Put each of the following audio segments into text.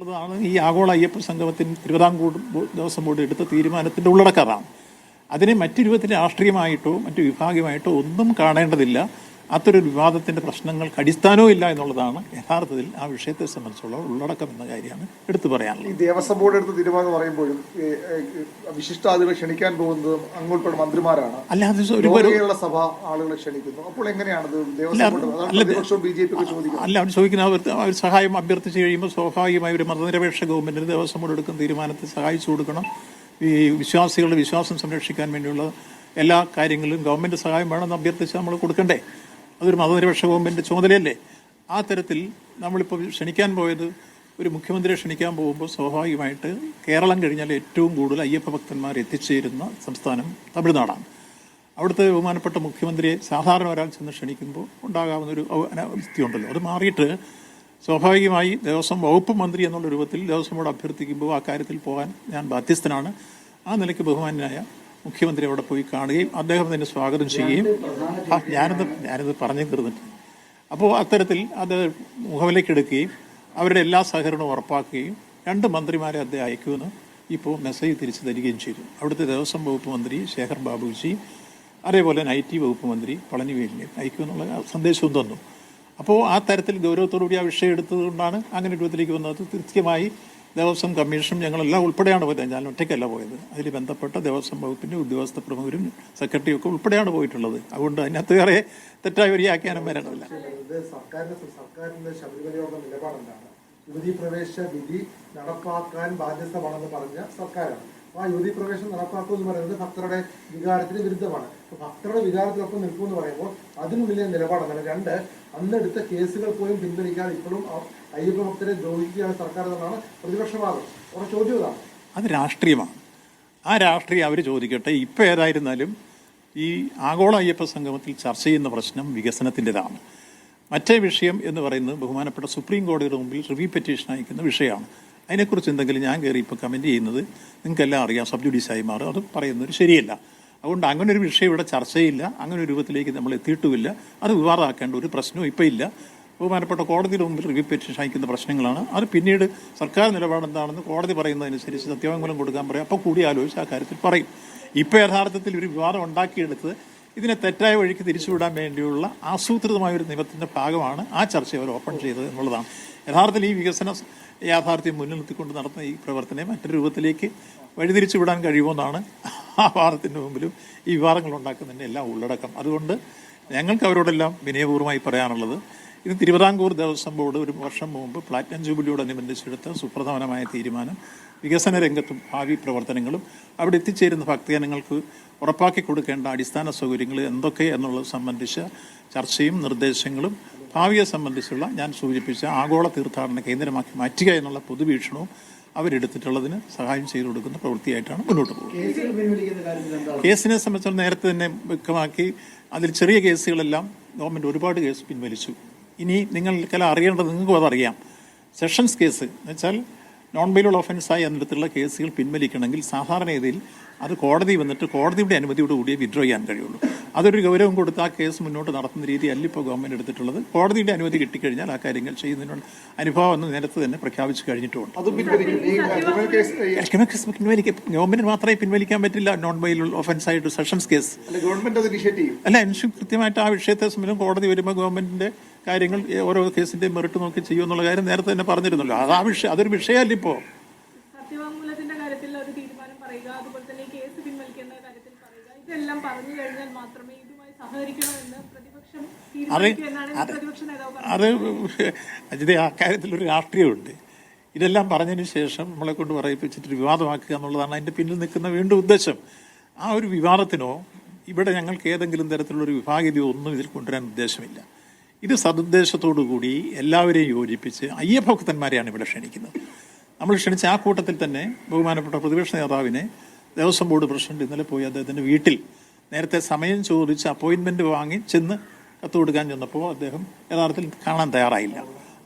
ാണ് ഈ ആഗോള അയ്യപ്പ സംഗമത്തിന് തിരുവിതാംകൂർ ദേവസ്വം ബോർഡ് എടുത്ത തീരുമാനത്തിൻ്റെ ഉള്ളടക്കമാണ്. അതിനെ മറ്റു രൂപത്തിൽ രാഷ്ട്രീയമായിട്ടോ മറ്റു വിഭാഗമായിട്ടോ ഒന്നും കാണേണ്ടതില്ല. അത്തരൊരു വിവാദത്തിൻ്റെ പ്രശ്നങ്ങൾക്ക് അടിസ്ഥാനവും ഇല്ല എന്നുള്ളതാണ് യഥാർത്ഥത്തിൽ ആ വിഷയത്തെ സംബന്ധിച്ചുള്ള ഉള്ളടക്കം എന്ന കാര്യമാണ് എടുത്തു പറയാനുള്ളത്. ഈ ദേവസ്വം ബോർഡ് എടുത്ത തീരുമാനം എന്ന് പറയുമ്പോഴും വിശിഷ്ടാതികളെ ക്ഷണിക്കാൻ പോകുന്നതും അങ്ങോട്ടുള്ള മന്ത്രിമാരാണ്, അല്ലാതെ കേരള സഭ ആളുകളെ ക്ഷണിക്കുന്നു. അപ്പോൾ എങ്ങനെയാണത് ദേവസ്വം ബോർഡ് ബി.ജെ.പി. ചോദിക്കുന്നത്? അല്ല, അവർ ചോദിക്കുന്ന അവർ സഹായം അഭ്യർത്ഥിച്ച് കഴിയുമ്പോൾ സ്വാഭാവികമായി ഒരു മതനിരപേക്ഷ ഗവൺമെന്റിന് ദേവസ്വം ബോർഡ് എടുക്കുന്ന തീരുമാനത്തിൽ സഹായിച്ചു കൊടുക്കണം. ഈ വിശ്വാസികളുടെ വിശ്വാസം സംരക്ഷിക്കാൻ വേണ്ടിയുള്ള എല്ലാ കാര്യങ്ങളിലും ഗവൺമെന്റ് സഹായം വേണമെന്ന് അഭ്യർത്ഥിച്ച് നമ്മൾ കൊടുക്കണ്ടേ? അതൊരു മതനിരപേക്ഷ ഗവൺമെൻറ് ചുമതലയല്ലേ? ആ തരത്തിൽ നമ്മളിപ്പോൾ ക്ഷണിക്കാൻ പോയത്, ഒരു മുഖ്യമന്ത്രിയെ ക്ഷണിക്കാൻ പോകുമ്പോൾ സ്വാഭാവികമായിട്ട് കേരളം കഴിഞ്ഞാൽ ഏറ്റവും കൂടുതൽ അയ്യപ്പ ഭക്തന്മാർ എത്തിച്ചേരുന്ന സംസ്ഥാനം തമിഴ്നാടാണ്. അവിടുത്തെ ബഹുമാനപ്പെട്ട മുഖ്യമന്ത്രിയെ സാധാരണ ഒരാൾ ചെന്ന് ക്ഷണിക്കുമ്പോൾ ഉണ്ടാകാവുന്നൊരു അവസ്ഥയുണ്ടല്ലോ. അത് മാറിയിട്ട് സ്വാഭാവികമായി ദേവസ്വം വകുപ്പ് മന്ത്രി എന്നുള്ള രൂപത്തിൽ ദേവസ്വം ബോർഡ് അഭ്യർത്ഥിക്കുമ്പോൾ ആ കാര്യത്തിൽ പോകാൻ ഞാൻ ബാധ്യസ്ഥനാണ്. ആ നിലയ്ക്ക് ബഹുമാനായ മുഖ്യമന്ത്രി അവിടെ പോയി കാണുകയും അദ്ദേഹം തന്നെ സ്വാഗതം ചെയ്യുകയും ഞാനത് പറഞ്ഞു തീർന്നിട്ട് അപ്പോൾ അത്തരത്തിൽ അത് മുഖവിലേക്ക് എടുക്കുകയും അവരുടെ എല്ലാ സഹകരണവും ഉറപ്പാക്കുകയും 2 മന്ത്രിമാരെ അദ്ദേഹം അയക്കുമെന്ന് ഇപ്പോൾ മെസ്സേജ് തിരിച്ചു തരികയും ചെയ്തു. അവിടുത്തെ ദേവസ്വം വകുപ്പ് മന്ത്രി ശേഖർ ബാബുജി, അതേപോലെ തന്നെ IT വകുപ്പ് മന്ത്രി പളനിവേലിനെ അയക്കുമെന്നുള്ള സന്ദേശവും തന്നു. അപ്പോൾ ആ തരത്തിൽ ഗൗരവത്തോടുകൂടി ആ വിഷയം എടുത്തതുകൊണ്ടാണ് അങ്ങനെ രൂപത്തിലേക്ക് വന്നത്. കൃത്യമായി ദേവസ്വം കമ്മീഷനും ഞങ്ങളെല്ലാം ഉൾപ്പെടെയാണ് പോയത്. ഞാൻ ഒറ്റയ്ക്കല്ല പോയത്. അതിൽ ബന്ധപ്പെട്ട ദേവസ്വം വകുപ്പിൻ്റെ ഉദ്യോഗസ്ഥ പ്രമുഖരും സെക്രട്ടറിയും ഒക്കെ ഉൾപ്പെടെയാണ് പോയിട്ടുള്ളത്. അതുകൊണ്ട് അതിനകത്ത് വേറെ തെറ്റായ ഒരു വ്യാഖ്യാനം വരേണ്ടതില്ല. സർക്കാരിന്റെ ശബരിമലയോടുള്ള നിലപാടെന്താണ്? യുവതീ പ്രവേശ വിധി നടപ്പാക്കാൻ ബാധ്യസ്ഥമാണെന്ന് പറഞ്ഞ സർക്കാരാണ്. ആ യുവതീ പ്രവേശം നടപ്പാക്കുമെന്ന് പറയുന്നത് ഭക്തരുടെ വികാരത്തിന് വിരുദ്ധമാണ്. ഭക്തരുടെ വികാരത്തിനൊപ്പം നിൽക്കുമെന്ന് പറയുമ്പോൾ അതിനുള്ളിലെ നിലപാടെന്താണ്? 2, അന്നെടുത്ത കേസുകൾ പോലും പിൻവലിക്കാതെ ഇപ്പോഴും അയ്യപ്പ ഭക്തരെ ദ്രോഹിക്കുകയാണ് സർക്കാർ എന്നാണ് പ്രതിപക്ഷവാദം. അവരുടെ ചോദ്യം ഇതാണ്. അത് രാഷ്ട്രീയമാണ്. ആ രാഷ്ട്രീയം അവർ ചോദിക്കട്ടെ. ഇപ്പോൾ ഏതായിരുന്നാലും ഈ ആഗോള അയ്യപ്പ സംഗമത്തിൽ ചർച്ച ചെയ്യുന്ന പ്രശ്നം വികസനത്തിൻ്റെതാണ്. മറ്റേ വിഷയം എന്ന് പറയുന്നത് ബഹുമാനപ്പെട്ട സുപ്രീം കോടതിയുടെ മുമ്പിൽ റിവ്യൂ പെറ്റീഷൻ അയക്കുന്ന വിഷയമാണ്. അതിനെക്കുറിച്ച് എന്തെങ്കിലും ഞാൻ കയറി ഇപ്പോൾ കമൻറ്റ് ചെയ്യുന്നത് നിങ്ങൾക്കെല്ലാം അറിയാം, സബ് ജുഡീസായി മാറും. അത് പറയുന്നത് ശരിയല്ല. അതുകൊണ്ട് അങ്ങനൊരു വിഷയം ഇവിടെ ചർച്ചയില്ല. അങ്ങനെ ഒരു രൂപത്തിലേക്ക് നമ്മൾ എത്തിയിട്ടുമില്ല. അത് വിവാദമാക്കേണ്ട ഒരു പ്രശ്നവും ഇപ്പോൾ ഇല്ല. ബഹുമാനപ്പെട്ട കോടതിയുടെ മുമ്പിൽ റിവ്യൂ പെറ്റീഷൻ അയക്കുന്ന പ്രശ്നങ്ങളാണ്. അത് പിന്നീട് സർക്കാർ നിലപാടെന്താണെന്ന് കോടതി പറയുന്നതനുസരിച്ച് സത്യവാങ്മൂലം കൊടുക്കാൻ പറയും. അപ്പോൾ കൂടി ആലോചിച്ച് ആ കാര്യത്തിൽ പറയും. ഇപ്പോൾ യഥാർത്ഥത്തിൽ ഒരു വിവാദം ഉണ്ടാക്കിയെടുത്ത് ഇതിനെ തെറ്റായ വഴിക്ക് തിരിച്ചുവിടാൻ വേണ്ടിയുള്ള ആസൂത്രിതമായൊരു നിയമത്തിൻ്റെ ഭാഗമാണ് ആ ചർച്ച അവർ ഓപ്പൺ ചെയ്തത് എന്നുള്ളതാണ്. യഥാർത്ഥത്തിൽ ഈ വികസന യാഥാർത്ഥ്യം മുന്നിൽ നിർത്തിക്കൊണ്ട് നടത്തുന്ന ഈ പ്രവർത്തനം മറ്റൊരു രൂപത്തിലേക്ക് വഴിതിരിച്ചു വിടാൻ കഴിയുമെന്നാണ് ആ വാദത്തിൻ്റെ മുമ്പിലും ഈ വിവാദങ്ങൾ ഉണ്ടാക്കുന്നതിൻ്റെ എല്ലാം ഉള്ളടക്കം. അതുകൊണ്ട് ഞങ്ങൾക്ക് അവരോടെല്ലാം വിനയപൂർവ്വമായി പറയാനുള്ളത്, ഇത് തിരുവിതാംകൂർ ദേവസ്വം ബോർഡ് ഒരു വർഷം മുമ്പ് പ്ലാറ്റിനം ജൂബിലിയോടനുബന്ധിച്ചെടുത്ത സുപ്രധാനമായ തീരുമാനം വികസന രംഗത്തും ഭാവി പ്രവർത്തനങ്ങളും അവിടെ എത്തിച്ചേരുന്ന ഭക്തജനങ്ങൾക്ക് ഉറപ്പാക്കി കൊടുക്കേണ്ട അടിസ്ഥാന സൗകര്യങ്ങൾ എന്തൊക്കെ എന്നുള്ളത് സംബന്ധിച്ച ചർച്ചയും നിർദ്ദേശങ്ങളും ഭാവിയെ സംബന്ധിച്ചുള്ള ഞാൻ സൂചിപ്പിച്ച ആഗോള തീർത്ഥാടന കേന്ദ്രമാക്കി മാറ്റുക എന്നുള്ള പൊതുവീക്ഷണവും അവരെടുത്തിട്ടുള്ളതിന് സഹായം ചെയ്തു കൊടുക്കുന്ന പ്രവൃത്തിയായിട്ടാണ് മുന്നോട്ട് പോകുന്നത്. കേസിനെ സംബന്ധിച്ച് നേരത്തെ തന്നെ വ്യക്തമാക്കി, അതിൽ ചെറിയ കേസുകളെല്ലാം ഗവൺമെൻറ് ഒരുപാട് കേസ് പിൻവലിച്ചു. ഇനി നിങ്ങൾക്കെല്ലാം അറിയേണ്ടത്, നിങ്ങൾക്കും അതറിയാം, സെഷൻസ് കേസ് എന്ന് വെച്ചാൽ നോൺ ബെയിലബിൾ ഒഫൻസായി അതിനടുത്തുള്ള കേസുകൾ പിൻവലിക്കണമെങ്കിൽ സാധാരണഗതിയിൽ അത് കോടതി വന്നിട്ട് കോടതിയുടെ അനുമതിയോടുകൂടിയേ വിഡ്രോ ചെയ്യാൻ കഴിയുള്ളൂ. അതൊരു ഗൗരവം കൊടുത്ത് ആ കേസ് മുന്നോട്ട് നടത്തുന്ന രീതി അല്ല ഇപ്പോൾ ഗവൺമെൻറ് എടുത്തിട്ടുള്ളത്. കോടതിയുടെ അനുമതി കിട്ടിക്കഴിഞ്ഞാൽ ആ കാര്യങ്ങൾ ചെയ്യുന്നതിനുള്ള അനുഭവം എന്ന് നേരത്തെ തന്നെ പ്രഖ്യാപിച്ചു കഴിഞ്ഞിട്ടുമുണ്ട്. ഗവൺമെൻറ് മാത്രമേ പിൻവലിക്കാൻ പറ്റില്ല നോൺ ബെയിലബിൾ ഒഫൻസായിട്ട് സെഷൻസ് കേസ്. അല്ല, കൃത്യമായിട്ട് ആ വിഷയത്തെ സംബന്ധിച്ചും കോടതി വരുമ്പോൾ ഗവൺമെൻറ്റിൻ്റെ കാര്യങ്ങൾ ഓരോ കേസിൻ്റെ മെറിറ്റ് നോക്കി ചെയ്യുമെന്നുള്ള കാര്യം നേരത്തെ തന്നെ പറഞ്ഞിരുന്നല്ലോ. അതൊരു വിഷയമല്ല ഇപ്പോൾ. അത് അജിതേ, ആ കാര്യത്തിലൊരു രാഷ്ട്രീയമുണ്ട്. ഇതെല്ലാം പറഞ്ഞതിന് ശേഷം നമ്മളെ കൊണ്ട് പറയിപ്പിച്ചിട്ട് വിവാദമാക്കുക എന്നുള്ളതാണ് അതിൻ്റെ പിന്നിൽ നിൽക്കുന്ന വീണ്ടും ഉദ്ദേശം. ആ ഒരു വിവാദത്തിനോ ഇവിടെ ഞങ്ങൾക്ക് ഏതെങ്കിലും തരത്തിലുള്ളൊരു വിഭാഗീയതയോ ഒന്നും ഇതിൽ കൊണ്ടുവരാൻ ഉദ്ദേശമില്ല. ഇത് സതുദ്ദേശത്തോടു കൂടി എല്ലാവരെയും യോജിപ്പിച്ച് അയ്യഭക്തന്മാരെയാണ് ഇവിടെ ക്ഷണിക്കുന്നത്. നമ്മൾ ക്ഷണിച്ച ആ കൂട്ടത്തിൽ തന്നെ ബഹുമാനപ്പെട്ട പ്രതിപക്ഷ നേതാവിനെ ദേവസ്വം ബോർഡ് പ്രസിഡന്റ് ഇന്നലെ പോയി അദ്ദേഹത്തിൻ്റെ വീട്ടിൽ നേരത്തെ സമയം ചോദിച്ച് അപ്പോയിൻമെൻറ്റ് വാങ്ങി ചെന്ന് കത്ത് കൊടുക്കാൻ ചെന്നപ്പോൾ അദ്ദേഹം യഥാർത്ഥത്തിൽ കാണാൻ തയ്യാറായില്ല.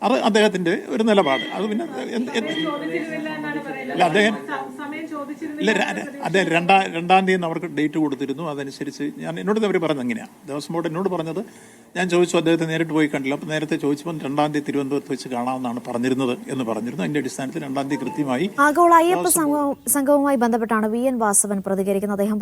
അത് അദ്ദേഹത്തിൻ്റെ ഒരു നിലപാട്. അത് പിന്നെ അല്ല അദ്ദേഹം ഇല്ല അദ്ദേഹം രണ്ടാം തീയതി അവർക്ക് ഡേറ്റ് കൊടുത്തിരുന്നു. അതനുസരിച്ച് എന്നോട് അവർ പറഞ്ഞത് എങ്ങനെയാണ്, ദേവസ്വം ബോർഡ് എന്നോട് പറഞ്ഞത്, ഞാൻ ചോദിച്ചു അദ്ദേഹത്തെ നേരിട്ട് പോയി കണ്ടില്ല. അപ്പോൾ നേരത്തെ ചോദിച്ചപ്പോൾ 2 തീയതി തിരുവനന്തപുരത്ത് വെച്ച് കാണാമെന്നാണ് പറഞ്ഞിരുന്നത് എന്ന് പറഞ്ഞിരുന്നു. അതിന്റെ അടിസ്ഥാനത്തിൽ 2 തീയതി കൃത്യമായി ആഗോള അയ്യപ്പ സംഘവുമായി ബന്ധപ്പെട്ടാണ് VN വാസവൻ പ്രതികരിക്കുന്നത്. അദ്ദേഹം